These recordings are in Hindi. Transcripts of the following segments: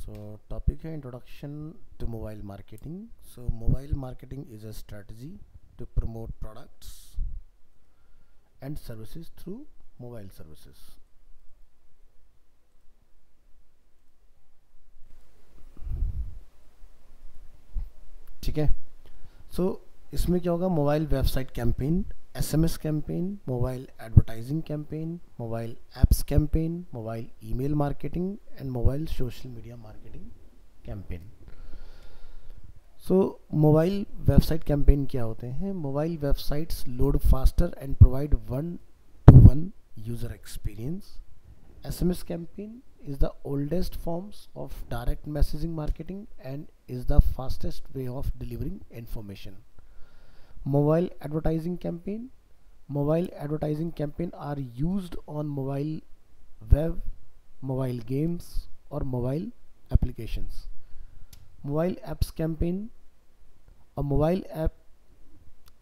So topic है introduction to mobile marketing. So mobile marketing is a strategy to promote products and services through mobile services. ठीक है. So इसमें क्या होगा, mobile website campaign, SMS campaign, mobile advertising campaign, mobile apps campaign, mobile email marketing and mobile social media marketing campaign. So mobile website campaign क्या होते हैं? Mobile websites load faster and provide one two one user experience. SMS campaign is the oldest forms of direct messaging marketing and is the fastest way of delivering information. Mobile advertising campaign. Mobile advertising campaign are used on mobile web, mobile games or mobile applications. Mobile apps campaign. A mobile app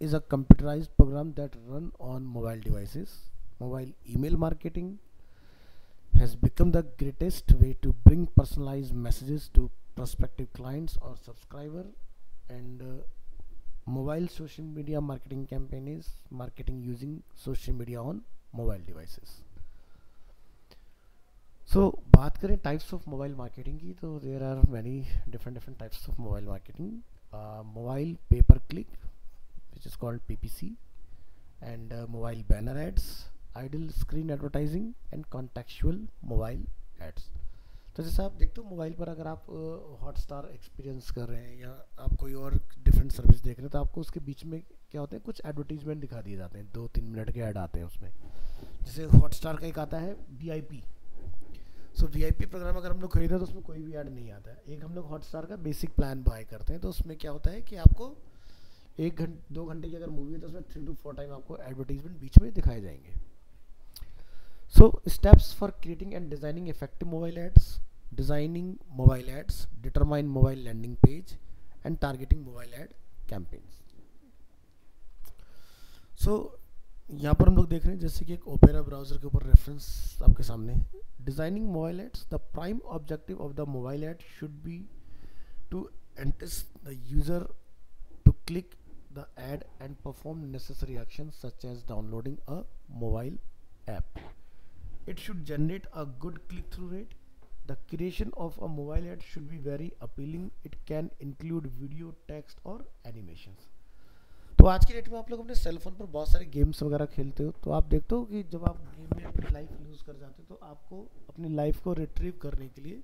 is a computerized program that run on mobile devices. Mobile email marketing has become the greatest way to bring personalized messages to prospective clients or subscriber. And mobile social media marketing campaign is marketing using social media on mobile devices. So बात करें टाइप्स ऑफ मोबाइल मार्केटिंग की, तो there are many different types of mobile marketing. Mobile pay per click which is called PPC, and mobile banner ads, idle screen advertising and contextual mobile ads. तो जैसे आप देखते हो मोबाइल पर अगर आप हॉटस्टार एक्सपीरियंस कर रहे हैं या आप कोई और डिफरेंट सर्विस देख रहे हैं, तो आपको उसके बीच में क्या होते हैं, कुछ एडवर्टीजमेंट दिखा दिए जाते हैं, 2-3 मिनट के ऐड आते हैं उसमें. जैसे हॉटस्टार का एक आता है VIP. सो VIP प्रोग्राम अगर हम लोग खरीदें तो उसमें कोई भी ऐड नहीं आता है. एक हम लोग हॉटस्टार का बेसिक प्लान बाय करते हैं, तो उसमें क्या होता है कि आपको 1-2 घंटे की अगर मूवी है तो उसमें 3 to 4 टाइम आपको एडवर्टीजमेंट बीच में दिखाए जाएंगे. So steps for creating and designing effective mobile ads. Designing mobile ads, determine mobile landing page and targeting mobile ad campaigns. So यहाँ पर हम लोग देख रहे हैं जैसे कि एक ओपेरा ब्राउजर के ऊपर रेफरेंस आपके सामने. Designing mobile ads, the prime objective of the mobile ad should be to entice the user to click the ad and perform necessary actions such as downloading a mobile app. It should generate a good click-through rate. The creation of a mobile ad should be very appealing. It can include video, text और animations. तो आज की डेट में आप लोग अपने सेल फोन पर बहुत सारे गेम्स वगैरह खेलते हो, तो आप देखते हो कि जब आप गेम में अपनी लाइफ लूज़ कर जाते हो तो आपको अपनी लाइफ को रिट्रीव करने के लिए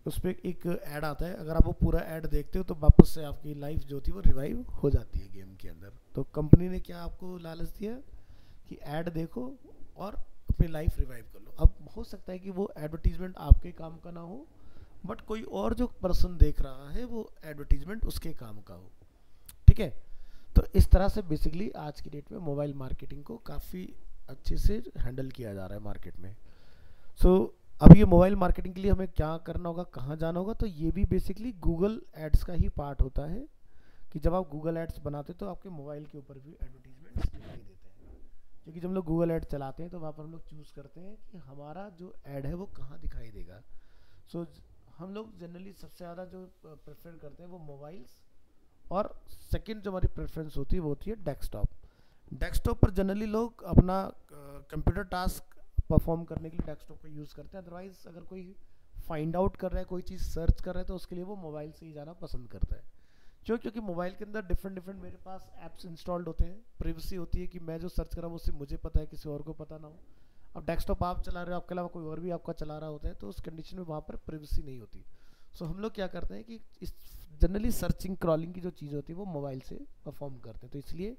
उस पर एक ऐड आता है. अगर आप वो पूरा ऐड देखते हो तो वापस से आपकी लाइफ जो थी वो रिवाइव हो जाती है गेम के अंदर. तो कंपनी ने क्या आपको लालच दिया कि ऐड देखो और अपनी लाइफ रिवाइव कर लो. अब हो सकता है कि वो एडवर्टीजमेंट आपके काम का ना हो, बट कोई और जो पर्सन देख रहा है वो एडवर्टीजमेंट उसके काम का हो. ठीक है. तो इस तरह से बेसिकली आज की डेट में मोबाइल मार्केटिंग को काफ़ी अच्छे से हैंडल किया जा रहा है मार्केट में. सो अब ये मोबाइल मार्केटिंग के लिए हमें क्या करना होगा, कहाँ जाना होगा, तो ये भी बेसिकली गूगल एड्स का ही पार्ट होता है कि जब आप गूगल एड्स बनाते हो तो आपके मोबाइल के ऊपर भी एडवर्टीजमेंट दिखाई देते हैं. क्योंकि जब हम लोग गूगल ऐड चलाते हैं तो वहाँ पर हम लोग चूज़ करते हैं कि हमारा जो ऐड है वो कहाँ दिखाई देगा. सो हम लोग जनरली सबसे ज़्यादा जो प्रेफर करते हैं वो मोबाइल्स, और सेकंड जो हमारी प्रेफरेंस होती है वो होती है डेस्कटॉप. डेस्कटॉप पर जनरली लोग अपना कंप्यूटर टास्क परफॉर्म करने के लिए डेस्कटॉप का यूज़ करते हैं. अदरवाइज़ अगर कोई फाइंड आउट कर रहा है, कोई चीज़ सर्च कर रहा है, तो उसके लिए वो मोबाइल से ही जाना पसंद करता है. क्योंकि मोबाइल के अंदर डिफरेंट मेरे पास ऐप्स इंस्टॉल्ड होते हैं. प्रिवेसी होती है कि मैं जो सर्च कर रहा हूँ वो सिर्फ मुझे पता है, किसी और को पता ना हो. अब डेस्कटॉप आप चला रहे हो, आपके अलावा कोई और भी आपका चला रहा होता है, तो उस कंडीशन में वहाँ पर प्रिवेसी नहीं होती. सो हम लोग क्या करते हैं कि इस जनरली सर्चिंग क्रॉलिंग की जो चीज़ होती है वो मोबाइल से परफॉर्म करते हैं. तो इसलिए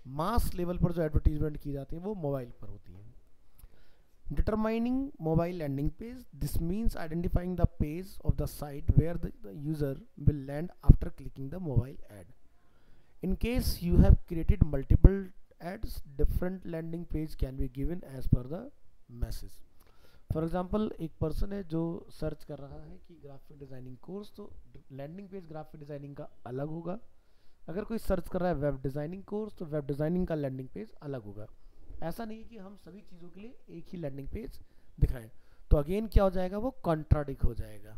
मास लेवल पर जो एडवर्टीजमेंट की जाती है वो मोबाइल पर होती है. Determining mobile landing page. This means identifying the page of the site where the user will land after clicking the mobile ad. In case you have created multiple ads, different landing page can be given as per the message. For example, एक पर्सन है जो सर्च कर रहा है कि ग्राफिक डिज़ाइनिंग कोर्स, तो लैंडिंग पेज ग्राफिक डिज़ाइनिंग का अलग होगा. अगर कोई सर्च कर रहा है वेब डिज़ाइनिंग कोर्स, तो वेब डिज़ाइनिंग का लैंडिंग पेज अलग होगा. ऐसा नहीं है कि हम सभी चीज़ों के लिए एक ही लैंडिंग पेज दिखाएं, तो अगेन क्या हो जाएगा, वो कॉन्ट्राडिक्ट हो जाएगा.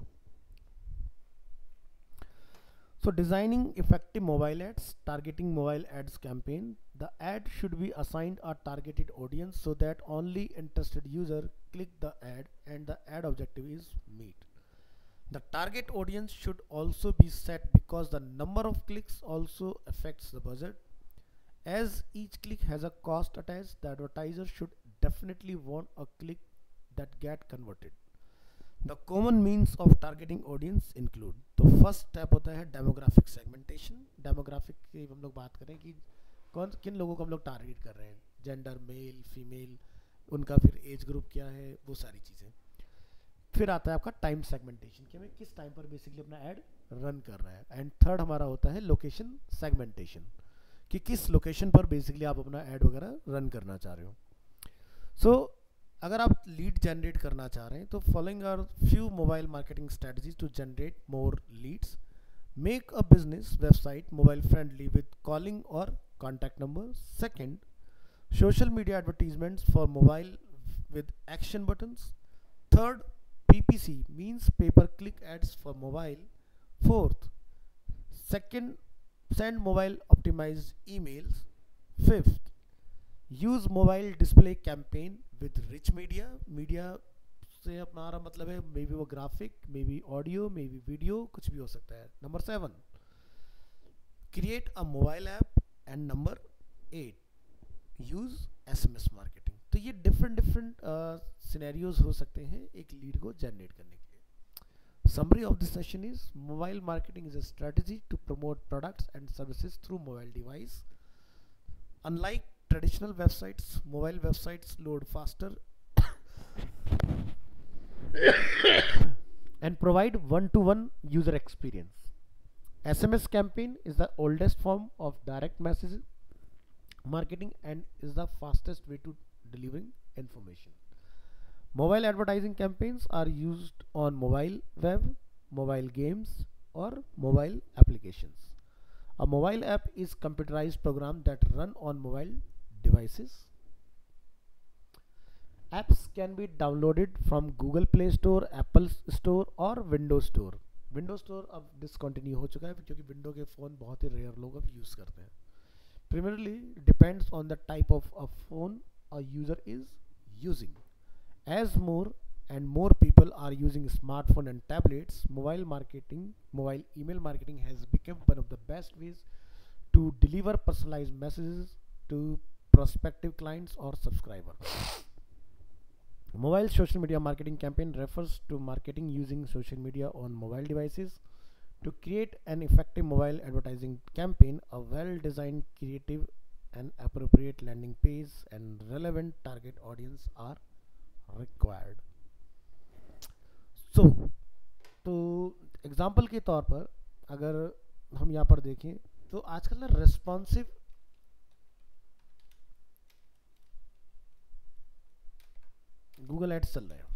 So designing effective mobile ads, targeting mobile ads campaign. The ad should be assigned a targeted audience so that only interested user click the ad and the ad objective is met. The target audience should also be set because the number of clicks also affects the budget. As each click has a cost attached, the advertiser should definitely want a click that get converted. The common means of targeting audience include, तो फर्स्ट स्टेप होता है डेमोग्राफिक सेगमेंटेशन. डेमोग्राफिक की हम लोग बात करें कि कौन किन लोगों को हम लोग टारगेट कर रहे हैं, जेंडर, मेल, फीमेल, उनका फिर एज ग्रुप क्या है, वो सारी चीज़ें. फिर आता है आपका टाइम सेगमेंटेशन कि हमें किस टाइम पर बेसिकली अपना ऐड रन कर रहा है. एंड थर्ड हमारा होता है लोकेशन सेगमेंटेशन कि किस लोकेशन पर बेसिकली आप अपना ऐड वगैरह रन करना चाह रहे हो. सो अगर आप लीड जनरेट करना चाह रहे हैं तो following are few mobile marketing strategies to generate more leads. Make a business website mobile friendly with calling और contact number. Second, social media advertisements for mobile with action buttons. Third, PPC means pay per click ads for mobile. Fourth, second, send mobile optimized emails. Fifth, use mobile display campaign with rich media से अपना रहा मतलब है मे बी वो graphic, may be audio, may be video, कुछ भी हो सकता है. Number 7, create a mobile app. And number 8, use SMS marketing. तो ये डिफरेंट सिनेरियोज हो सकते हैं एक लीड को जनरेट करने के लिए. Summary of this session is mobile marketing is a strategy to promote products and services through mobile device. Unlike traditional websites, mobile websites load faster and provide one-to-one user experience. SMS campaign is the oldest form of direct message marketing and is the fastest way to delivering information. Mobile advertising campaigns are used on mobile web, mobile games, or mobile applications. A mobile app is computerized program that run on mobile devices. Apps can be downloaded from Google Play Store, Apple Store और Windows Store. Windows Store अब डिसकंटिन्यू हो चुका है क्योंकि विंडो के फ़ोन बहुत ही रेयर लोग अब यूज़ करते हैं. Primarily depends on the type of a phone a user is using. As more and more people are using smartphone and tablets, mobile email marketing has become one of the best ways to deliver personalized messages to prospective clients or subscribers. Mobile social media marketing campaign refers to marketing using social media on mobile devices. To create an effective mobile advertising campaign, a well-designed, creative and appropriate landing page and relevant target audience are required. तो एग्जाम्पल के तौर पर अगर हम यहाँ पर देखें तो आजकल ना रेस्पॉन्सिव गूगल एड्स चल रहे हैं.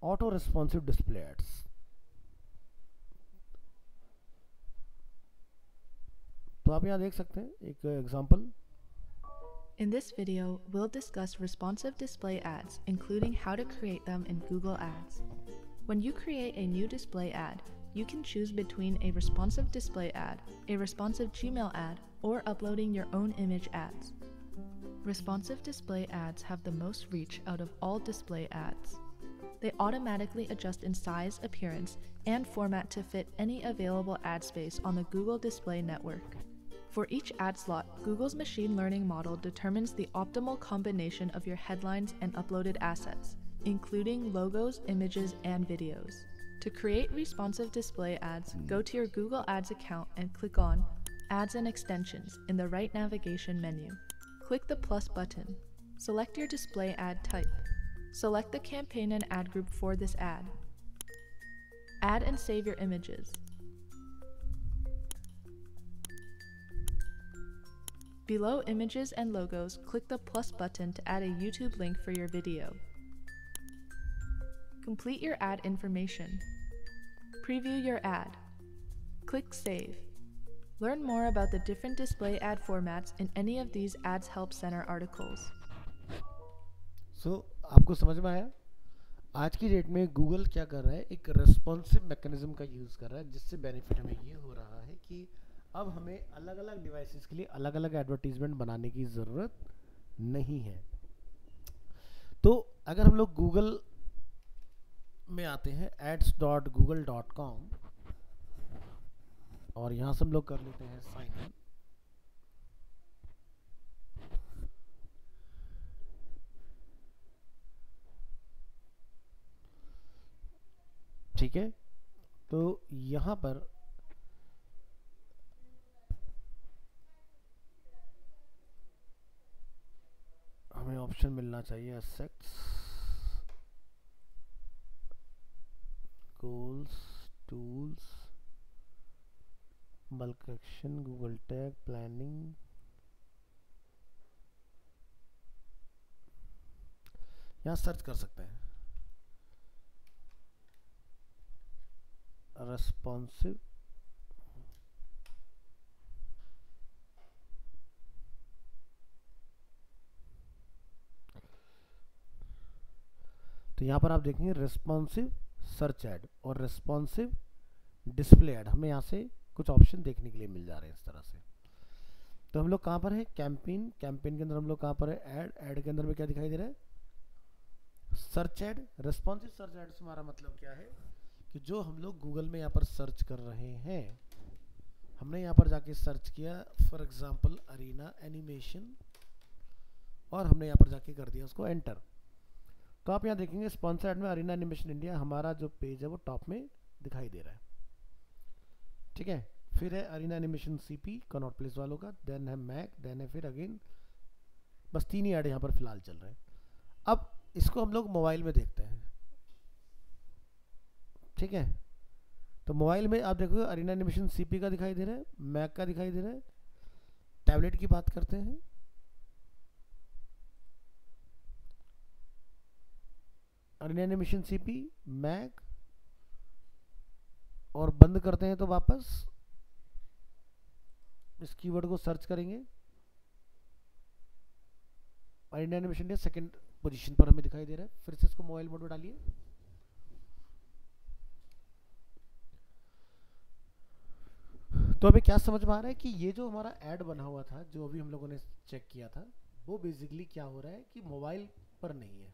Auto responsive display ads. तो आप यहाँ देख सकते हैं एक example. In this video, we'll discuss responsive display ads, including how to create them in Google Ads. When you create a new display ad, you can choose between a responsive display ad, a responsive Gmail ad, or uploading your own image ads. Responsive display ads have the most reach out of all display ads. They automatically adjust in size, appearance, and format to fit any available ad space on the Google Display Network. For each ad slot, Google's machine learning model determines the optimal combination of your headlines and uploaded assets, including logos, images, and videos. To create responsive display ads, go to your Google Ads account and click on Ads and Extensions in the right navigation menu. Click the plus button. Select your display ad type. Select the campaign and ad group for this ad. Add and save your images. Below images and logos, click the plus button to add a YouTube link for your video. Complete your ad information. Preview your ad. Click Save. Learn more about the different display ad formats in any of these Ads Help Center articles. So, आपको समझ में आया? आज की डेट में गूगल क्या कर रहा है, एक रेस्पॉन्सिव मैकेनिज्म का यूज़ कर रहा है, जिससे बेनिफिट हमें ये हो रहा है कि अब हमें अलग अलग डिवाइसेस के लिए अलग अलग एडवर्टीजमेंट बनाने की ज़रूरत नहीं है। तो अगर हम लोग गूगल में आते हैं ads.google.com और यहाँ से हम लोग कर लेते हैं साइन इन। ठीक है, तो यहाँ पर हमें ऑप्शन मिलना चाहिए sex goals tools bulk action Google tag planning. यहाँ सर्च कर सकते हैं रेस्पॉन्सिव तो यहाँ पर आप देखेंगे रेस्पॉन्सिव सर्च ऐड और रेस्पॉन्सिव डिस्प्ले ऐड, हमें यहाँ से कुछ ऑप्शन देखने के लिए मिल जा रहे हैं इस तरह से। तो हम लोग कहाँ पर है, कैंपेन के अंदर हम लोग कहाँ पर है, ऐड के अंदर में क्या दिखाई दे रहा है, search add. Responsive search add से हमारा मतलब क्या है कि जो हम लोग गूगल में यहाँ पर सर्च कर रहे हैं, हमने यहाँ पर जाके सर्च किया फॉर एग्जांपल अरीना एनिमेशन और हमने यहाँ पर जाके कर दिया उसको एंटर। तो आप यहाँ देखेंगे स्पॉन्सर ऐड में अरीना एनिमेशन इंडिया, हमारा जो पेज है वो टॉप में दिखाई दे रहा है। ठीक है, फिर है Arena Animation CP Connaught Place वालों का, देन है मैक, देन है फिर अगेन, बस 3 ही ऐड यहाँ पर फिलहाल चल रहे हैं। अब इसको हम लोग मोबाइल में देखते हैं। ठीक है, तो मोबाइल में आप देखोगे अरीना एनिमेशन सीपी का दिखाई दे रहा है, मैक का दिखाई दे रहा है। टैबलेट की बात करते हैं, अरीना एनिमेशन सीपी मैक, और बंद करते हैं तो वापस इस कीवर्ड को सर्च करेंगे, Arena Animation India second position पर हमें दिखाई दे रहा है। फिर से इसको मोबाइल मोड में डालिए, तो अभी क्या समझ में आ रहा है कि ये जो हमारा ऐड बना हुआ था, जो अभी हम लोगों ने चेक किया था, वो बेसिकली क्या हो रहा है कि मोबाइल पर नहीं है।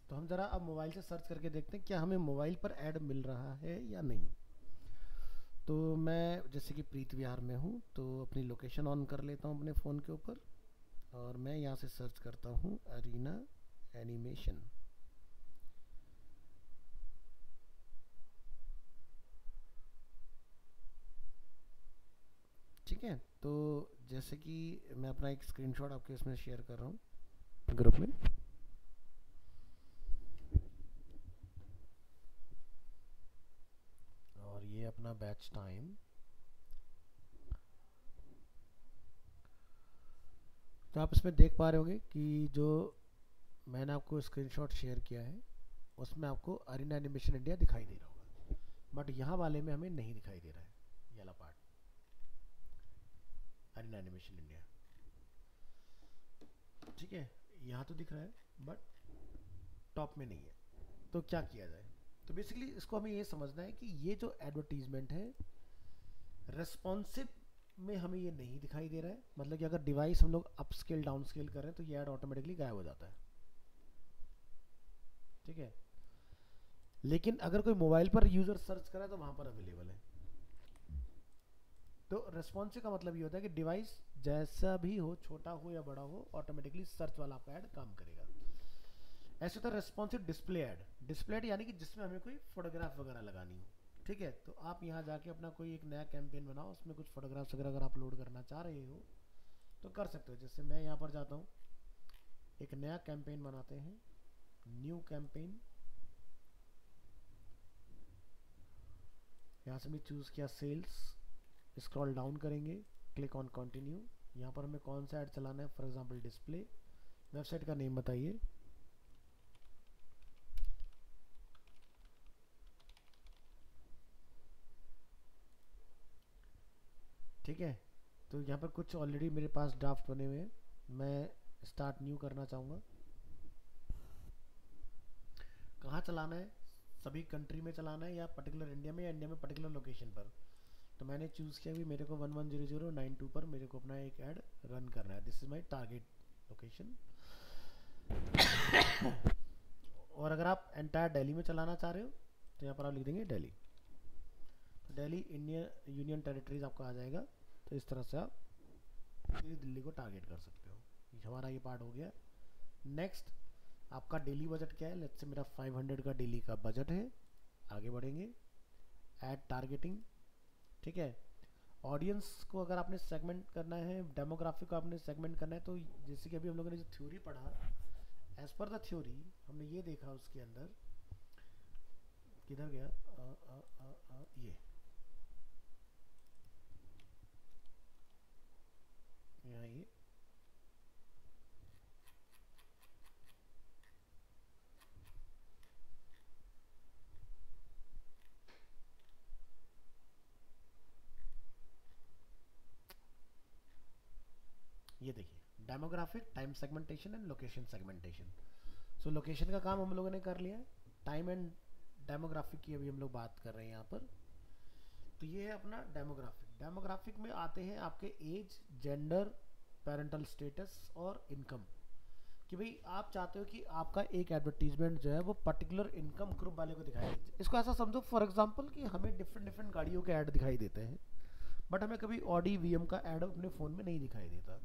तो हम जरा अब मोबाइल से सर्च करके देखते हैं क्या हमें मोबाइल पर ऐड मिल रहा है या नहीं। तो मैं जैसे कि प्रीत विहार में हूँ, तो अपनी लोकेशन ऑन कर लेता हूँ अपने फ़ोन के ऊपर और मैं यहाँ से सर्च करता हूँ अरीना एनिमेशन। ठीक है, तो जैसे कि मैं अपना एक स्क्रीनशॉट आपके इसमें शेयर कर रहा हूँ ग्रुप में। और ये अपना बैच टाइम, तो आप इसमें देख पा रहे होंगे कि जो मैंने आपको स्क्रीनशॉट शेयर किया है उसमें आपको अरीना एनिमेशन इंडिया दिखाई दे रहा होगा, बट यहाँ वाले में हमें नहीं दिखाई दे रहा है ये वाला पार्ट, अरीना एनिमेशन इंडिया। ठीक है, यहाँ तो दिख रहा है बट टॉप में नहीं है। तो क्या किया जाए, तो बेसिकली इसको हमें ये समझना है कि ये जो एडवर्टीजमेंट है रेस्पॉन्सिव में हमें ये नहीं दिखाई दे रहा है, मतलब कि अगर डिवाइस हम लोग अप स्केल डाउन स्केल कर रहे हैं तो ये ऐड ऑटोमेटिकली गायब हो जाता है। ठीक है, लेकिन अगर कोई मोबाइल पर यूजर सर्च करे तो वहां पर अवेलेबल है। तो रेस्पॉन्सिव का मतलब ये होता है कि डिवाइस जैसा भी हो, छोटा हो या बड़ा हो, ऑटोमेटिकली सर्च वाला आपका ऐड काम करेगा। ऐसे होता है responsive display ad. Display ad यानी कि जिसमें हमें कोई फोटोग्राफ वगैरह लगानी हो। ठीक है, तो आप यहाँ जाके अपना कोई एक नया कैंपेन बनाओ, उसमें कुछ फोटोग्राफ्स वगैरह अगर अपलोड करना चाह रहे हो तो कर सकते हो। जैसे मैं यहाँ पर जाता हूँ, एक नया कैंपेन बनाते हैं, न्यू कैंपेन, यहाँ से मैं चूज़ किया सेल्स, स्क्रॉल डाउन करेंगे, क्लिक ऑन कंटिन्यू। यहाँ पर हमें कौन सा ऐड चलाना है, फॉर एग्जांपल डिस्प्ले, वेबसाइट का नेम बताइए, ठीक है। तो यहाँ पर कुछ ऑलरेडी मेरे पास ड्राफ्ट बने हुए हैं, मैं स्टार्ट न्यू करना चाहूँगा। कहाँ चलाना है, सभी कंट्री में चलाना है या पर्टिकुलर इंडिया में, या इंडिया में पर्टिकुलर लोकेशन पर। तो मैंने चूज़ किया भी मेरे को 110092 पर मेरे को अपना एक ऐड रन करना है। This is my target location. और अगर आप एंटायर दिल्ली में चलाना चाह रहे हो तो यहाँ पर आप लिख देंगे दिल्ली। तो दिल्ली इंडियन यूनियन टेरिटरीज आपका आ जाएगा। तो इस तरह से आप दिल्ली को टारगेट कर सकते हो। हमारा ये पार्ट हो गया। नेक्स्ट आपका डेली बजट क्या है? लेट्स से मेरा 500 का डेली का बजट है। आगे बढ़ेंगे, ऐड टारगेटिंग, ठीक है। ऑडियंस को अगर आपने सेगमेंट करना है, डेमोग्राफिक को आपने सेगमेंट करना है, तो जैसे कि अभी हम लोगों ने जो थ्योरी पढ़ा, एज पर द थ्योरी हमने ये देखा उसके अंदर, किधर गया ये यहाँ, ये देखिए demographic, time segmentation and location segmentation. So location का काम हम लोगों ने कर लिया है, टाइम एंड डेमोग्राफिक की अभी हम लोग बात कर रहे हैं यहाँ पर। तो ये है अपना डेमोग्राफिक। डेमोग्राफिक में आते हैं आपके एज, जेंडर, पेरेंटल स्टेटस और इनकम। कि भाई आप चाहते हो कि आपका एक एडवर्टीजमेंट जो है वो पर्टिकुलर इनकम ग्रुप वाले को दिखाई दे। इसको ऐसा समझो फॉर एग्जांपल कि हमें डिफरेंट डिफरेंट गाड़ियों के ऐड दिखाई देते हैं, बट हमें कभी ऑडी वीएम का ऐड अपने फ़ोन में नहीं दिखाई देता।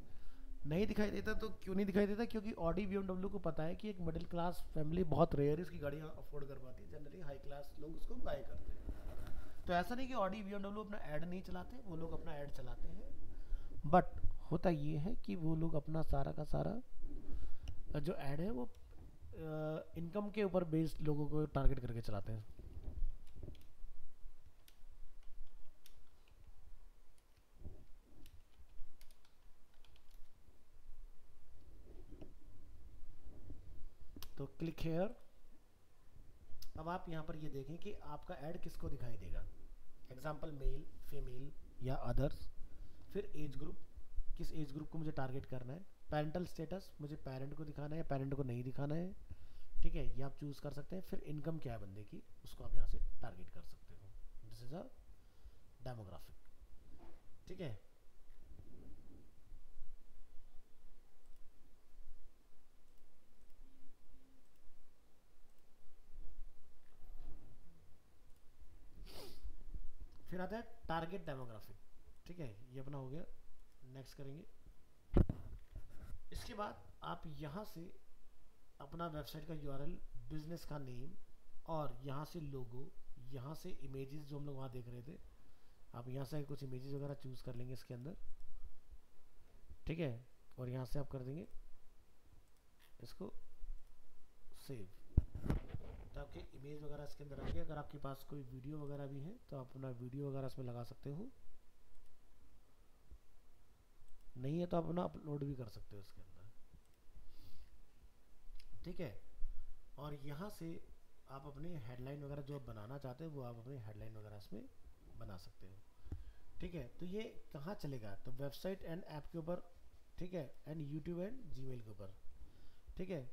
नहीं दिखाई देता तो क्यों नहीं दिखाई देता? क्योंकि ऑडी बीएमडब्ल्यू को पता है कि एक मिडिल क्लास फैमिली बहुत रेयर इसकी गाड़ियाँ अफोर्ड कर पाती है, जनरली हाई क्लास लोग उसको बाय करते हैं। तो ऐसा नहीं कि ऑडी बीएमडब्ल्यू अपना ऐड नहीं चलाते, वो लोग अपना ऐड चलाते हैं, बट होता ये है कि वो लोग अपना सारा का सारा जो ऐड है वो इनकम के ऊपर बेस्ड लोगों को टारगेट करके चलाते हैं। तो क्लिक हेयर। अब आप यहाँ पर ये देखें कि आपका ऐड किसको दिखाई देगा। एग्जाम्पल मेल, फीमेल या अदर्स। फिर एज ग्रुप, किस एज ग्रुप को मुझे टारगेट करना है। पेरेंटल स्टेटस, मुझे पेरेंट को दिखाना है या पेरेंट को नहीं दिखाना है, ठीक है, ये आप चूज़ कर सकते हैं। फिर इनकम क्या है बंदे की, उसको आप यहाँ से टारगेट कर सकते हो। दिस इज अ डेमोग्राफिक, ठीक है। फिर आता है टारगेट डेमोग्राफिक, ठीक है, ये अपना हो गया। नेक्स्ट करेंगे। इसके बाद आप यहाँ से अपना वेबसाइट का यूआरएल, बिजनेस का नेम, और यहाँ से लोगो, यहाँ से इमेजेस जो हम लोग वहाँ देख रहे थे, आप यहाँ से कुछ इमेजेस वगैरह चूज़ कर लेंगे इसके अंदर, ठीक है। और यहाँ से आप कर देंगे इसको सेव। तो आपके इमेज वगैरह इसके अंदर आ गया। अगर आपके पास कोई वीडियो वगैरह भी है तो आप अपना वीडियो वगैरह इसमें लगा सकते हो, नहीं है तो आप अपना अपलोड भी कर सकते हो इसके अंदर, ठीक है। और यहाँ से आप अपने हेडलाइन वगैरह जो आप बनाना चाहते हो वो आप अपने हेडलाइन वगैरह इसमें बना सकते हो, ठीक है। तो ये कहाँ चलेगा? तो वेबसाइट एंड ऐप के ऊपर, ठीक है, एंड यूट्यूब एंड जीमेल के ऊपर, ठीक है।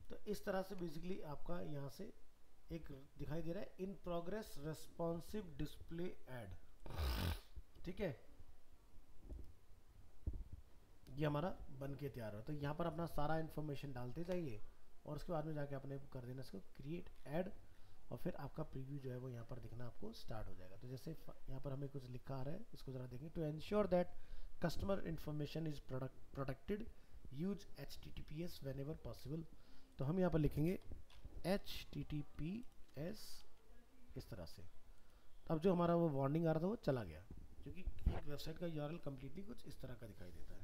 तो इस तरह से बेसिकली आपका यहाँ से एक दिखाई दे रहा है in progress responsive display ad, ठीक है। ये हमारा बन के तैयार हो। तो यहाँ पर अपना सारा इन्फॉर्मेशन डालते जाइए और उसके बाद में जाके अपने कर देना इसको क्रिएट ऐड, और फिर आपका प्रीव्यू जो है वो यहाँ पर दिखना आपको स्टार्ट हो जाएगा। तो जैसे यहाँ पर हमें कुछ लिखा आ रहा है, इसको ज़रा देखें। To ensure that customer information is protected, use HTTPS whenever possible. तो हम यहाँ पर लिखेंगे HTTPS इस तरह से। अब जो हमारा वो वार्निंग आ रहा था वो चला गया, क्योंकि एक वेबसाइट का यूआरएल कम्प्लीटली कुछ इस तरह का दिखाई देता है।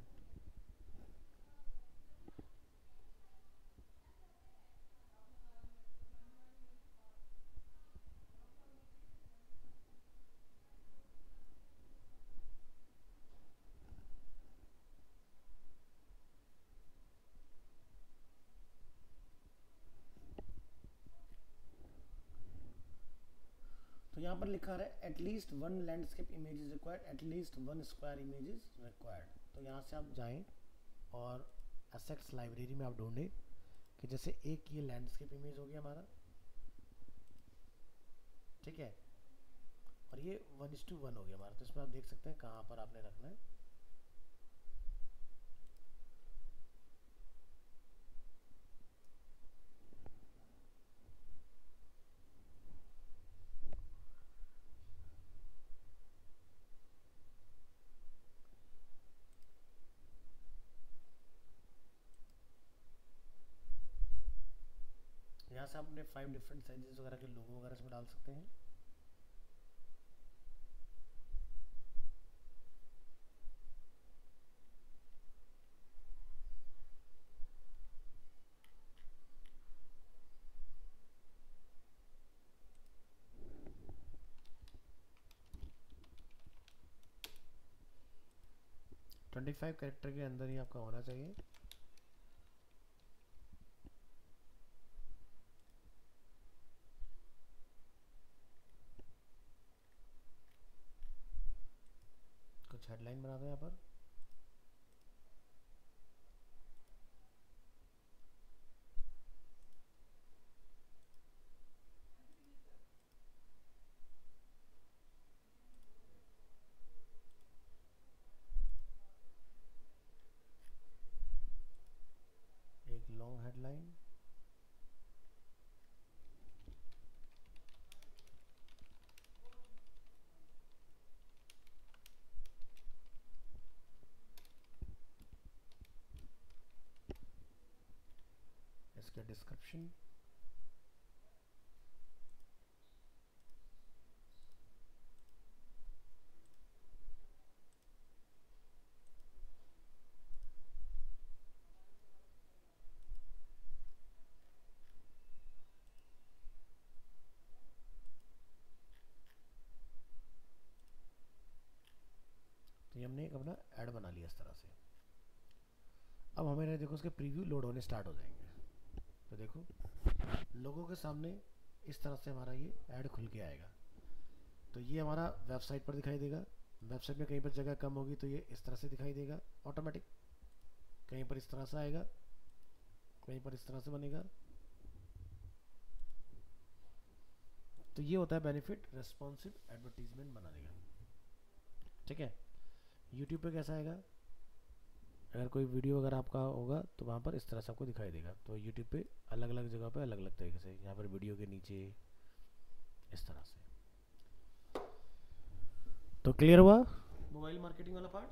तो यहाँ पर लिखा है at least one landscape image is required, at least one square image is required. तो यहाँ से आप जाएं और एसेट्स लाइब्रेरी में आप ढूंढें कि जैसे एक ये लैंडस्केप इमेज हो गया हमारा, ठीक है, और ये 1:1 हो गया हमारा। तो इसमें आप देख सकते हैं कहाँ पर आपने रखना है। यहाँ से आप अपने 5 डिफरेंट साइजेस वगैरह के लोगो वगैरह इसमें डाल सकते हैं। ट्वेंटी 25 कैरेक्टर के अंदर ही आपका होना चाहिए। कुछ हेडलाइन बना दो यहाँ पर। एक लॉन्ग हेडलाइन, इसका डिस्क्रिप्शन, तो ये हमने एक अपना ऐड बना लिया इस तरह से। अब हमें देखो उसके प्रीव्यू लोड होने स्टार्ट हो जाएंगे। तो देखो लोगों के सामने इस तरह से हमारा ये ऐड खुल के आएगा। तो ये हमारा वेबसाइट पर दिखाई देगा। वेबसाइट में कहीं पर जगह कम होगी तो ये इस तरह से दिखाई देगा ऑटोमेटिक, कहीं पर इस तरह से आएगा, कहीं पर इस तरह से बनेगा। तो ये होता है बेनिफिट रेस्पॉन्सिव एडवर्टीजमेंट बनाने का। ठीक है, यूट्यूब पे कैसा आएगा, अगर कोई वीडियो अगर आपका होगा तो वहाँ पर इस तरह से आपको दिखाई देगा। तो यूट्यूब पे अलग अलग जगह पे अलग अलग तरीके से, यहाँ पर वीडियो के नीचे इस तरह से। तो क्लियर हुआ मोबाइल मार्केटिंग वाला पार्ट,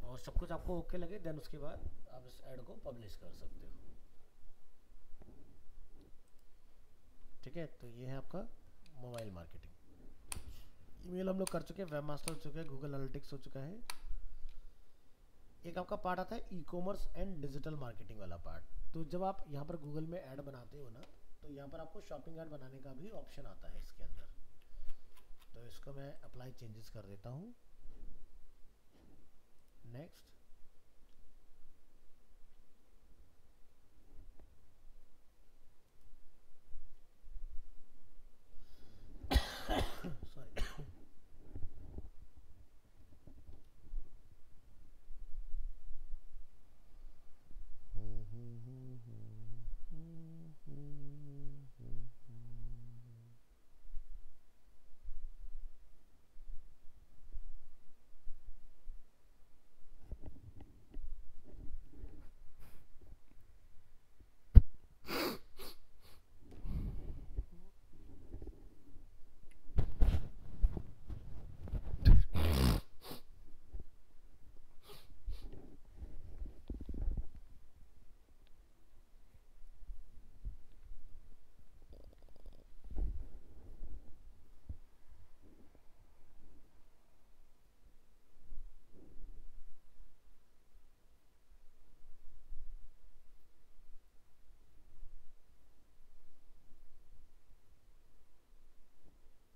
और सब कुछ आपको ओके लगे देन उसके बाद आप इस ऐड को पब्लिश कर सकते हो। ठीक है, तो ये है आपका मोबाइल मार्केटिंग। ईमेल हम लोग कर चुके हैं, वेब मास्टर हो चुका है, गूगल एनालिटिक्स हो चुका है। एक आपका पार्ट आता है e commerce and digital marketing वाला पार्ट। तो जब आप यहाँ पर गूगल में ऐड बनाते हो ना, तो यहाँ पर आपको शॉपिंग ऐड बनाने का भी ऑप्शन आता है इसके अंदर। तो इसको मैं अप्लाई चेंजेस कर देता हूँ, नेक्स्ट। सॉरी,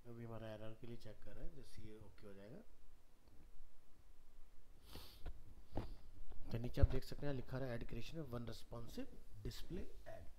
अभी हमारा एरर के लिए चेक कर रहा है, जैसे ये ओके हो जाएगा तो नीचे आप देख सकते हैं लिखा रहा है एड क्रिएशन में one responsive display ad.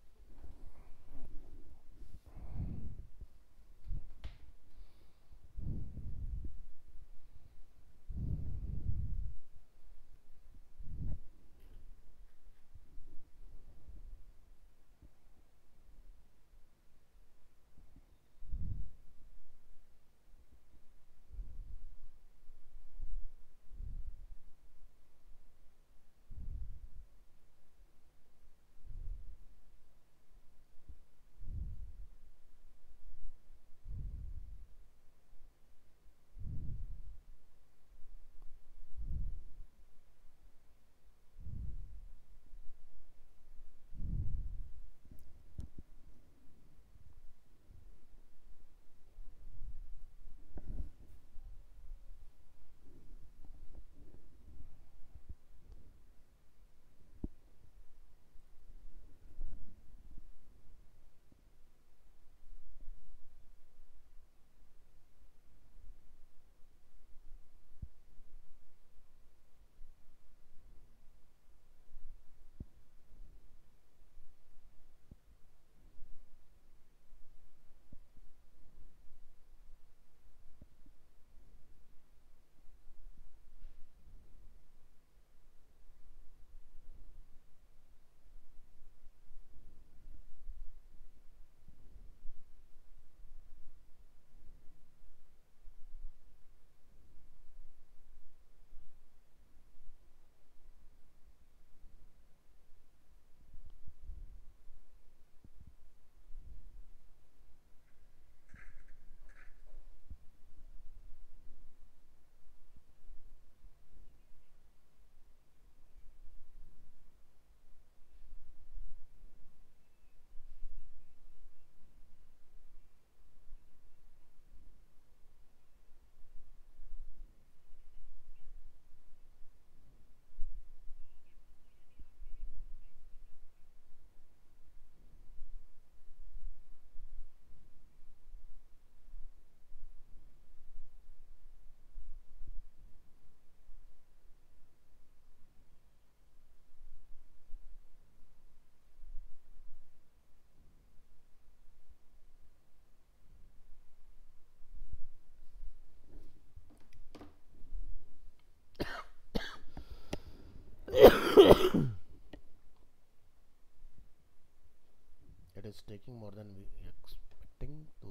Is taking more than we expecting, तो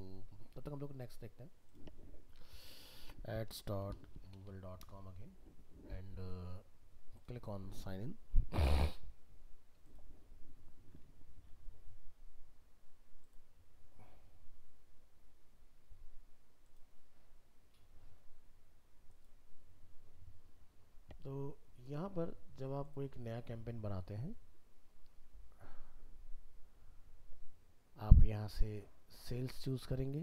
तब तक हम लोग नेक्स्ट देखते हैं. ads.google.com again and click on sign in. तो यहाँ पर जब आप कोई एक नया कैंपेन बनाते हैं, आप यहाँ से सेल्स चूज करेंगे,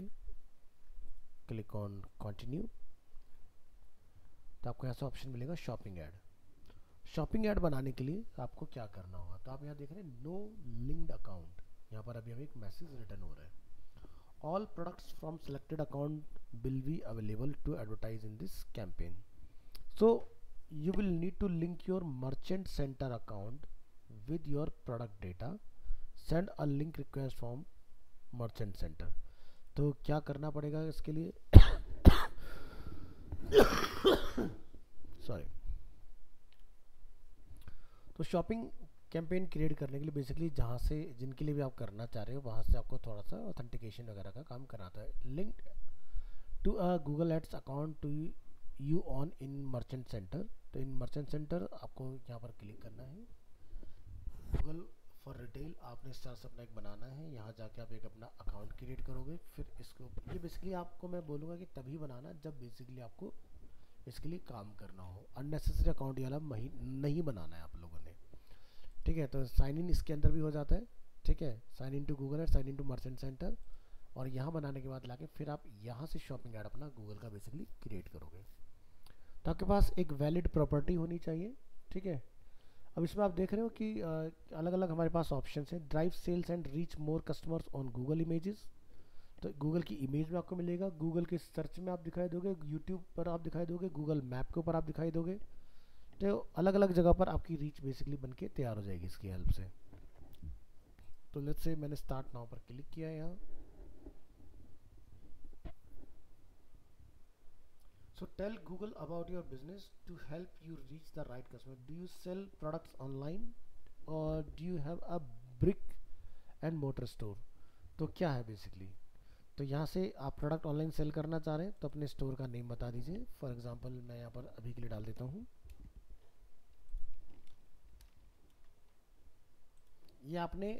क्लिक ऑन कंटिन्यू. तो आपको यहाँ से ऑप्शन मिलेगा शॉपिंग ऐड. शॉपिंग ऐड बनाने के लिए आपको क्या करना होगा, तो आप यहाँ देख रहे हैं नो लिंक्ड अकाउंट. यहाँ पर अभी हमें एक मैसेज रिटर्न हो रहा है. All products from selected account will be available to advertise in this campaign. So you will need to link your merchant center account with your product data. Send a link request from merchant center. तो क्या करना पड़ेगा इसके लिए? सॉरी. तो शॉपिंग कैंपेन क्रिएट करने के लिए बेसिकली जहाँ से जिनके लिए भी आप करना चाह रहे हो वहाँ से आपको थोड़ा सा ऑथेंटिकेशन वगैरह का काम कराता है. Link to a Google ads account to you own in merchant center. तो इन मर्चेंट सेंटर आपको यहाँ पर क्लिक करना है. गूगल फॉर रिटेल आपने इस तरह से अपना एक बनाना है. यहाँ जाके आप एक अपना अकाउंट क्रिएट करोगे. फिर इसको ये बेसिकली आपको मैं बोलूँगा कि तभी बनाना जब बेसिकली आपको इसके लिए काम करना हो. अननेसेसरी अकाउंट ये वाला नहीं बनाना है आप लोगों ने. ठीक है. तो साइन इन इसके अंदर भी हो जाता है. ठीक है. Sign in to Google ad, sign in to merchant center, और यहाँ बनाने के बाद लाके फिर आप यहाँ से शॉपिंग ऐड अपना गूगल का बेसिकली क्रिएट करोगे. तो आपके पास एक वैलिड प्रॉपर्टी होनी चाहिए. ठीक है. अब इसमें आप देख रहे हो कि अलग अलग हमारे पास ऑप्शंस हैं. Drive sales and reach more customers on Google images. तो गूगल की इमेज में आपको मिलेगा. गूगल के सर्च में आप दिखाई दोगे, यूट्यूब पर आप दिखाई दोगे, गूगल मैप के ऊपर आप दिखाई दोगे. तो अलग अलग जगह पर आपकी रीच बेसिकली बन के तैयार हो जाएगी इसकी हेल्प से. तो लेट्स से मैंने स्टार्ट नाउ पर क्लिक किया है यहाँ. So tell Google about your business to help you reach the right customer. Do you sell products online or do you have a brick and mortar store? तो क्या है बेसिकली. तो यहाँ से आप प्रोडक्ट ऑनलाइन सेल करना चाह रहे हैं तो अपने स्टोर का नेम बता दीजिए. फॉर एग्जांपल मैं यहाँ पर अभी के लिए डाल देता हूँ. ये आपने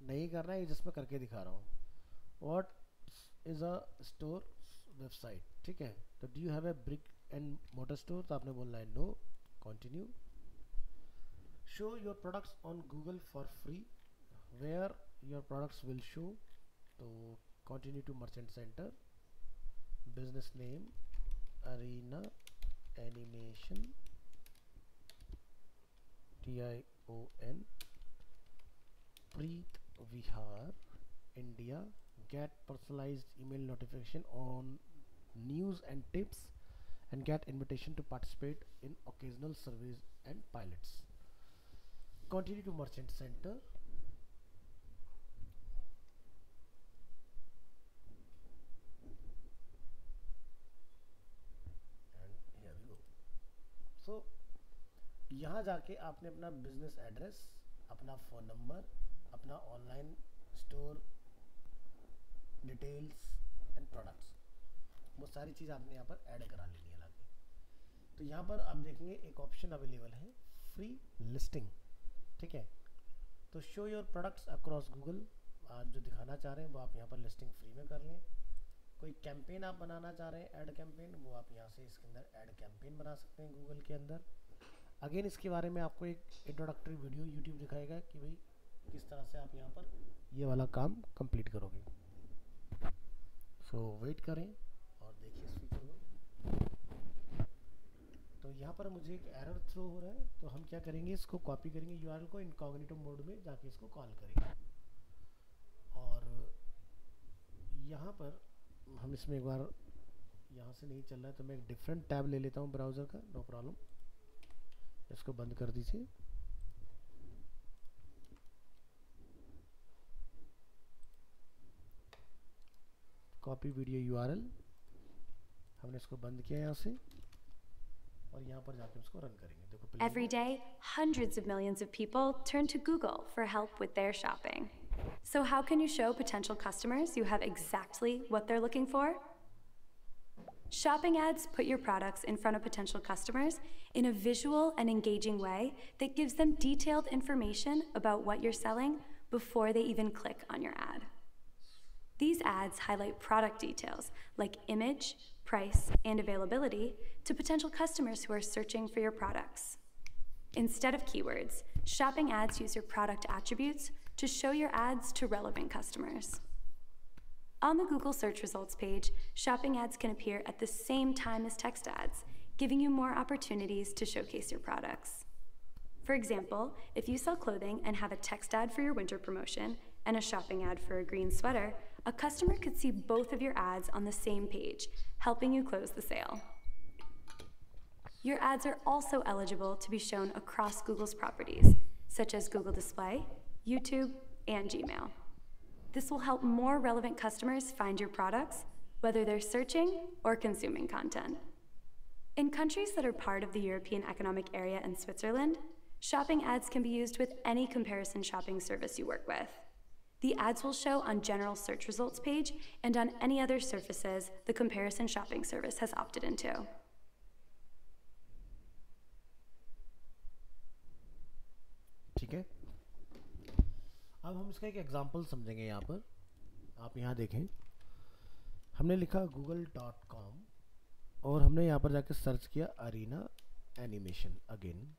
नहीं करना है, ये जिसमें करके दिखा रहा हूँ. What is a store website. ठीक है. तो do you have a brick and mortar store. तो आपने बोलना है no. Continue. Show your products on Google for free. Where your products will show. तो continue to merchant Center. Business name Arena Animation TION Preet Vihar India. Get personalized email notification on news and tips and get invitation to participate in occasional surveys and pilots. Continue to merchant center. And here we go. So यहाँ जाके आपने अपना बिजनेस एड्रेस, अपना फ़ोन नंबर, अपना online store details and products, वो सारी चीज़ आपने यहाँ पर ऐड करा लेनी है लाके. तो यहाँ पर आप देखेंगे एक ऑप्शन अवेलेबल है फ्री लिस्टिंग. ठीक है. तो show your products across Google. आप जो दिखाना चाह रहे हैं वो आप यहाँ पर लिस्टिंग फ्री में कर लें. कोई कैंपेन आप बनाना चाह रहे हैं ऐड कैंपेन, वो आप यहाँ से इसके अंदर ऐड कैंपेन बना सकते हैं गूगल के अंदर. अगेन इसके बारे में आपको एक इंट्रोडक्टरी वीडियो यूट्यूब दिखाएगा कि भाई किस तरह से आप यहाँ पर ये वाला काम कंप्लीट करोगे. सो वेट करें और देखिए इस फीचर को. तो यहाँ पर मुझे एक एरर थ्रो हो रहा है. तो हम क्या करेंगे, इसको कॉपी करेंगे यूआरएल को, इनकॉग्निटो मोड में जाके इसको कॉल करेंगे. और यहाँ पर हम इसमें एक बार यहाँ से नहीं चल रहा है तो मैं एक डिफरेंट टैब ले लेता हूँ ब्राउज़र का. No problem. इसको बंद कर दीजिए. कॉपी वीडियो यूआरएल, हमने इसको बंद किया यहाँ से और यहाँ पर जाके उसको रन करेंगे. देखो Every day, hundreds of millions of people turn to Google for help with their shopping. So how can you show potential customers you have exactly what they're looking for? Shopping ads put your products in front of potential customers in a visual and engaging way that gives them detailed information about what you're selling before they even click on your ad. These ads highlight product details like image, price, and availability to potential customers who are searching for your products. Instead of keywords, shopping ads use your product attributes to show your ads to relevant customers. On the Google search results page, shopping ads can appear at the same time as text ads, giving you more opportunities to showcase your products. For example, if you sell clothing and have a text ad for your winter promotion and a shopping ad for a green sweater, a customer could see both of your ads on the same page, helping you close the sale. Your ads are also eligible to be shown across Google's properties, such as Google Display, YouTube, and Gmail. This will help more relevant customers find your products, whether they're searching or consuming content. In countries that are part of the European Economic Area and Switzerland, shopping ads can be used with any comparison shopping service you work with. The ads will show on general search results page and on any other surfaces the comparison shopping service has opted into. ठीक है, अब हम इसका एक एग्जांपल समझेंगे। यहाँ पर आप यहाँ देखें, हमने लिखा google.com और हमने यहाँ पर जाके सर्च किया अरीना एनिमेशन अगेन।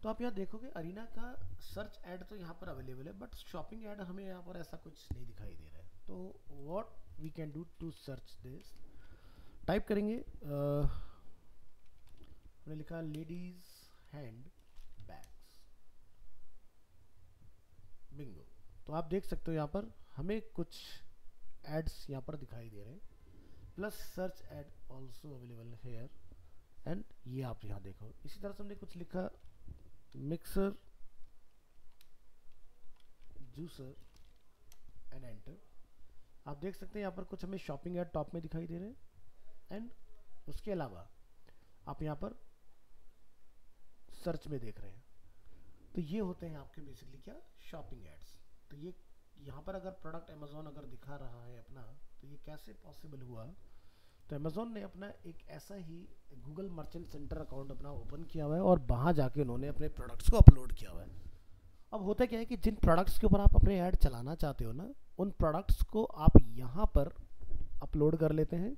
तो आप यहाँ देखोगे अरीना का सर्च ऐड तो यहाँ पर अवेलेबल है, बट शॉपिंग ऐड हमें यहाँ पर ऐसा कुछ नहीं दिखाई दे रहा है। तो what we can do to search this, type करेंगे, हमने लिखा लेडीज हैंड बैग्स, बिंगो। तो आप देख सकते हो यहाँ पर हमें कुछ एड्स यहाँ पर दिखाई दे रहे हैं, plus search add also available hair, and ये आप यहाँ देखो। इसी तरह से हमने कुछ लिखा मिक्सर जूसर एंड एंटर। आप देख सकते हैं यहाँ पर कुछ हमें शॉपिंग ऐड टॉप में दिखाई दे रहे हैं, एंड उसके अलावा आप यहाँ पर सर्च में देख रहे हैं। तो ये होते हैं आपके बेसिकली क्या, शॉपिंग एड्स। तो ये यहाँ पर अगर प्रोडक्ट अमेज़ॉन अगर दिखा रहा है अपना, तो ये कैसे पॉसिबल हुआ? तो अमेज़ॉन ने अपना एक ऐसा ही गूगल मर्चेंट सेंटर अकाउंट अपना ओपन किया हुआ है और वहाँ जाके उन्होंने अपने प्रोडक्ट्स को अपलोड किया हुआ है। अब होता क्या है कि जिन प्रोडक्ट्स के ऊपर आप अपने ऐड चलाना चाहते हो ना, उन प्रोडक्ट्स को आप यहाँ पर अपलोड कर लेते हैं,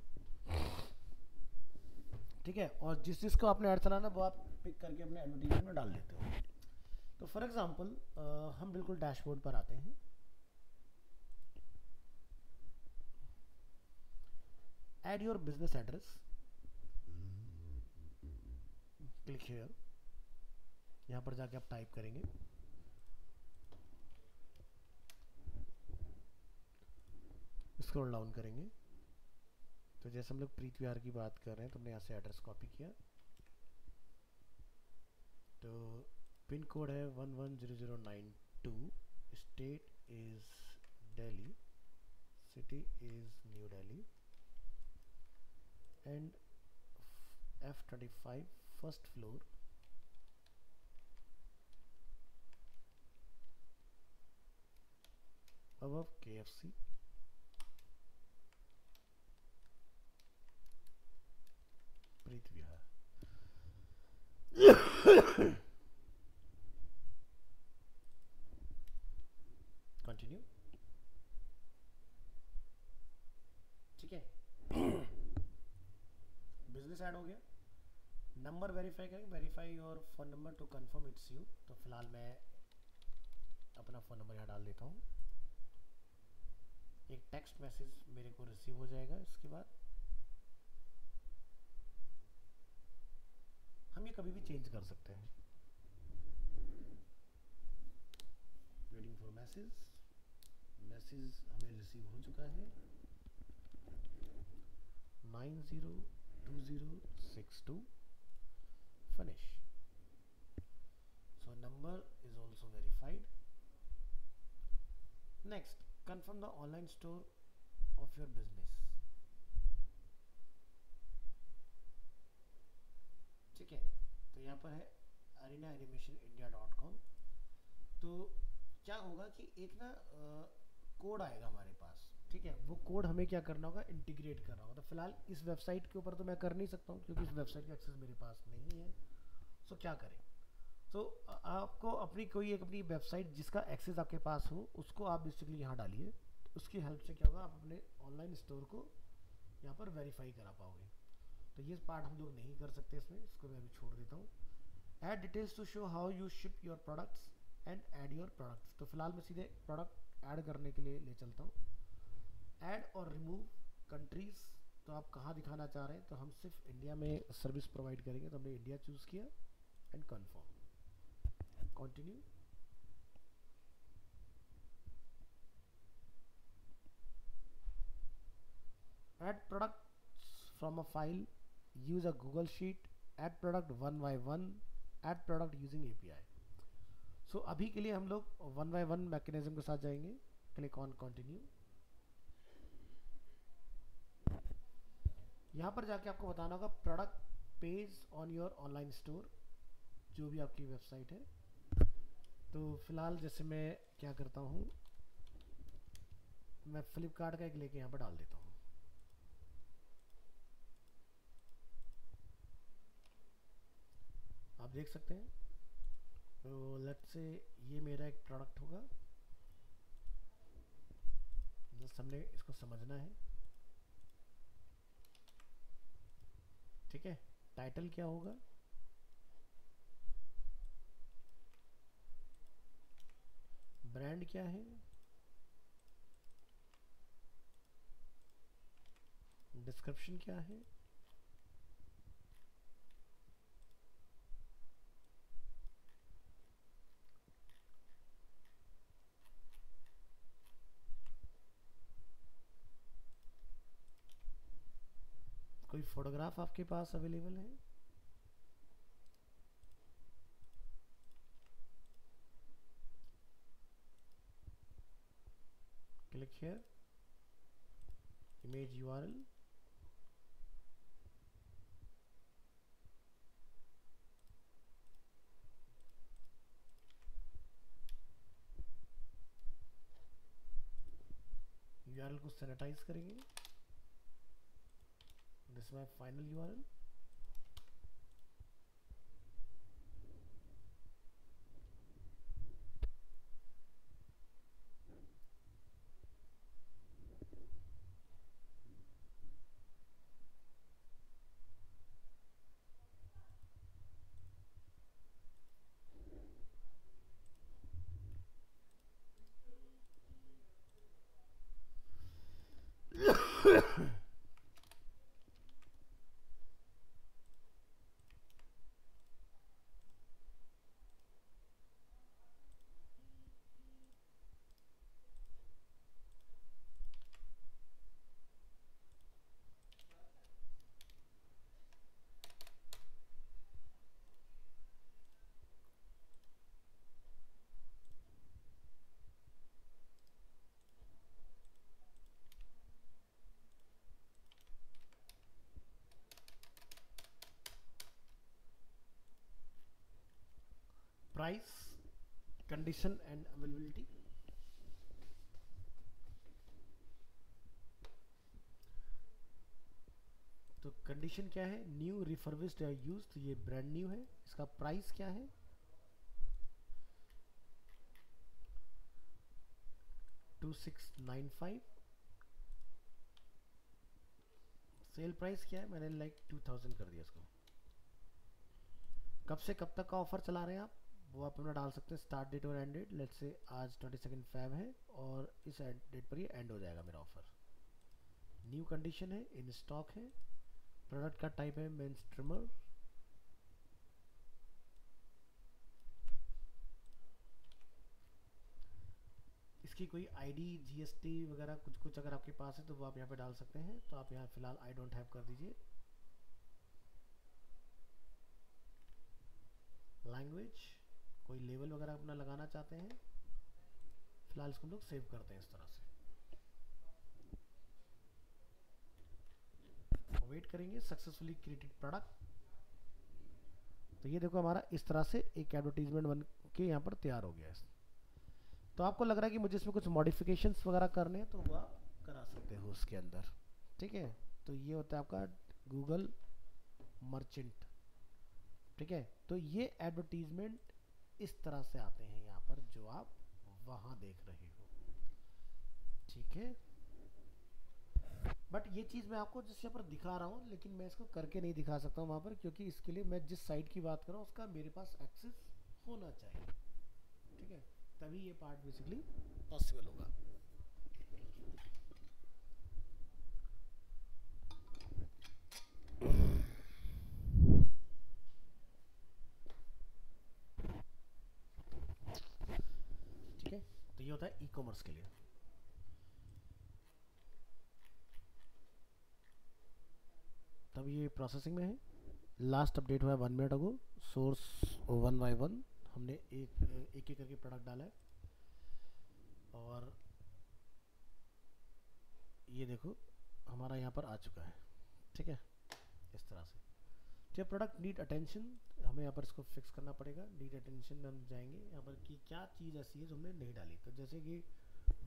ठीक है, और जिस जिसको आपने ऐड चलाना वो आप पिक करके अपने एडवर्टीजमेंट में डाल देते हो। तो फॉर एग्जांपल हम बिल्कुल डैशबोर्ड पर आते हैं, add your business address, click here. यहाँ पर जाके आप टाइप करेंगे, स्क्रॉल डाउन करेंगे। तो जैसे हम लोग प्रीत विहार की बात कर रहे हैं, तो हमने यहाँ से एड्रेस कॉपी किया। तो पिन कोड है 110092, state is Delhi, city is new Delhi, and F25 first floor, above KFC, Preet Vihar. Continue, ठीक है। बिजनेस ऐड हो गया। नंबर वेरीफाई करेंगे, verify your phone number two confirm it's you. तो फिलहाल मैं अपना फ़ोन नंबर यहाँ डाल देता हूँ। एक टेक्स्ट मैसेज मेरे को रिसीव हो जाएगा। इसके बाद हम ये कभी भी चेंज कर सकते हैं। वेटिंग फॉर मैसेज, मैसेज हमें रिसीव हो चुका है। 902062 finish. So number is also verified. Next, confirm the online store of your business. ठीक है, तो यहाँ पर है arinaanimationindia.com। तो क्या होगा कि एक ना कोड आएगा हमारे पास, ठीक है, वो कोड हमें क्या करना होगा, इंटीग्रेट करना होगा। तो फिलहाल इस वेबसाइट के ऊपर तो मैं कर नहीं सकता हूँ क्योंकि इस वेबसाइट का एक्सेस मेरे पास नहीं है। सो क्या करें, तो आपको अपनी कोई एक अपनी वेबसाइट जिसका एक्सेस आपके पास हो उसको आप बेसिकली यहाँ डालिए। उसकी हेल्प से क्या होगा, आप अपने ऑनलाइन स्टोर को यहाँ पर वेरीफाई करा पाओगे। तो ये पार्ट हम लोग नहीं कर सकते इसमें, इसको मैं अभी छोड़ देता हूँ। Add details to show how you ship your products and add your products. तो फिलहाल मैं सीधे प्रोडक्ट ऐड करने के लिए ले चलता हूँ। ऐड और रिमूव कंट्रीज, तो आप कहाँ दिखाना चाह रहे हैं, तो हम सिर्फ इंडिया में सर्विस प्रोवाइड करेंगे, तो हमने इंडिया चूज़ किया and confirm, continue. Add products from a file, use a Google sheet, add product one by one, add product using API. So अभी के लिए हम लोग वन बाय वन मैकेनिज्म के साथ जाएंगे। Click on continue. यहाँ पर जाके आपको बताना होगा product page on your online store, जो भी आपकी वेबसाइट है। तो फिलहाल जैसे मैं क्या करता हूँ, मैं फ्लिपकार्ट का एक लेके यहाँ पर डाल देता हूँ। आप देख सकते हैं, तो लेट्स से ये मेरा एक प्रोडक्ट होगा, जस्ट हमने इसको समझना है, ठीक है। टाइटल क्या होगा, ब्रांड क्या है, डिस्क्रिप्शन क्या है, कोई फोटोग्राफ आपके पास अवेलेबल है, click here, image URL, URL को सैनिटाइज करेंगे, this my final URL. Price, condition and availability. तो कंडीशन क्या है, न्यू, रिफर्बिश्ड या यूज्ड, तो ये ब्रांड न्यू है। इसका प्राइस क्या है, 2695। सेल प्राइस क्या है, मैंने लाइक 2000 कर दिया इसको। कब से कब तक का ऑफर चला रहे हैं आप, वो आप अपना डाल सकते हैं, स्टार्ट डेट और एंड डेट। लेट्स से आज 22 Feb है और इस डेट पर ये एंड हो जाएगा मेरा ऑफर। न्यू कंडीशन है, इन स्टॉक है, प्रोडक्ट का टाइप है मेंस ट्रिमर, इसकी कोई आईडी, जीएसटी वगैरह कुछ कुछ अगर आपके पास है तो वो आप यहाँ पे डाल सकते हैं। तो आप यहाँ फिलहाल आई डोंट हैव कर दीजिए। लैंग्वेज, कोई लेवल वगैरह अपना लगाना चाहते हैं, फिलहाल इसको हम लोग सेव करते हैं इस तरह से। वेट करेंगे, सक्सेसफुली क्रिएटेड प्रोडक्ट। तो ये देखो हमारा इस तरह से एक एडवर्टीजमेंट बन के यहाँ पर तैयार हो गया है। तो आपको लग रहा है कि मुझे इसमें कुछ मॉडिफिकेशंस वगैरह करने हैं तो वो आप करा सकते हो उसके अंदर, ठीक है। तो ये होता है आपका गूगल मर्चेंट, ठीक है। तो ये एडवर्टीजमेंट इस तरह से आते हैं यहाँ पर जो आप वहाँ देख रहे हो, ठीक है। बट ये चीज़ मैं आपको जिस यहाँ पर दिखा रहा हूँ, लेकिन मैं इसको करके नहीं दिखा सकता हूँ वहाँ पर, क्योंकि इसके लिए मैं जिस साइट की बात कर रहा हूँ उसका मेरे पास एक्सेस होना चाहिए, ठीक है, तभी ये पार्ट बेसिकली पॉसिबल होगा। ठीक है, तो ये होता है ई कॉमर्स के लिए। तब ये प्रोसेसिंग में है, लास्ट अपडेट हुआ है 1 मिनट अगो। सोर्स 1 बाय 1 हमने एक करके प्रोडक्ट डाला है, और ये देखो हमारा यहाँ पर आ चुका है, ठीक है, इस तरह से। ठीक है, प्रोडक्ट नीड अटेंशन, हमें यहाँ पर इसको फिक्स करना पड़ेगा। नीड अटेंशन में हम जाएंगे यहाँ पर कि क्या चीज़ ऐसी है जो हमने नहीं डाली। तो जैसे कि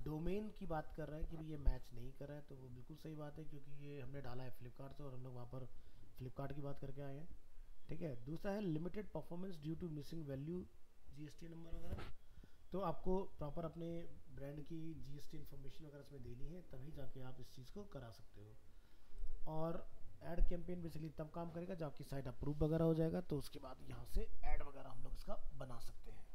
डोमेन की बात कर रहा है कि भाई ये मैच नहीं कर रहा है, तो वो बिल्कुल सही बात है, क्योंकि ये हमने डाला है फ्लिपकार्ट से और हम लोग वहाँ पर फ्लिपकार्ट की बात करके आए हैं, ठीक है। दूसरा है limited performance due to missing value GST number वगैरह, तो आपको प्रॉपर अपने ब्रांड की जीएसटी इन्फॉर्मेशन वगैरह इसमें देनी है, तभी जाके आप इस चीज़ को करा सकते हो। और ऐड कैंपेन बेसिकली तब काम करेगा जब आपकी साइट अप्रूव वगैरह हो जाएगा, तो उसके बाद यहाँ से ऐड वगैरह हम लोग इसका बना सकते हैं,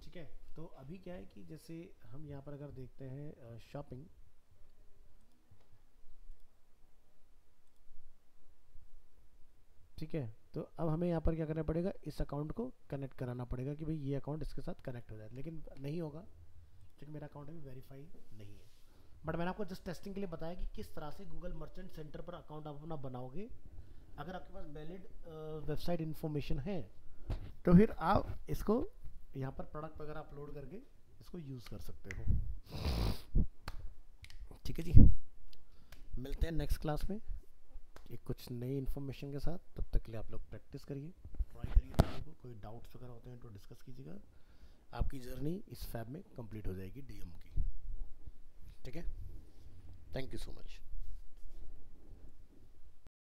ठीक है। तो अभी क्या है कि जैसे हम यहाँ पर अगर देखते हैं शॉपिंग, ठीक है, तो अब हमें यहाँ पर क्या करना पड़ेगा, इस अकाउंट को कनेक्ट कराना पड़ेगा कि भाई ये अकाउंट इसके साथ कनेक्ट हो जाए, लेकिन नहीं होगा क्योंकि मेरा अकाउंट अभी वेरीफाई नहीं है। बट मैंने आपको जस्ट टेस्टिंग के लिए बताया कि किस तरह से गूगल मर्चेंट सेंटर पर अकाउंट आप अपना बनाओगे। अगर आपके पास वैलिड वेबसाइट इन्फॉर्मेशन है तो फिर आप इसको यहाँ पर प्रोडक्ट वगैरह अपलोड करके इसको यूज़ कर सकते हो, ठीक है जी। मिलते हैं नेक्स्ट क्लास में एक कुछ नई इन्फॉर्मेशन के साथ। तब तक के लिए आप लोग प्रैक्टिस करिए, ट्राई करिए चीज़ों को। कोई डाउट्स वगैरह होते हैं तो डिस्कस कीजिएगा। आपकी जर्नी इस फैब में कंप्लीट हो जाएगी डीएम की, ठीक है। Thank you so much.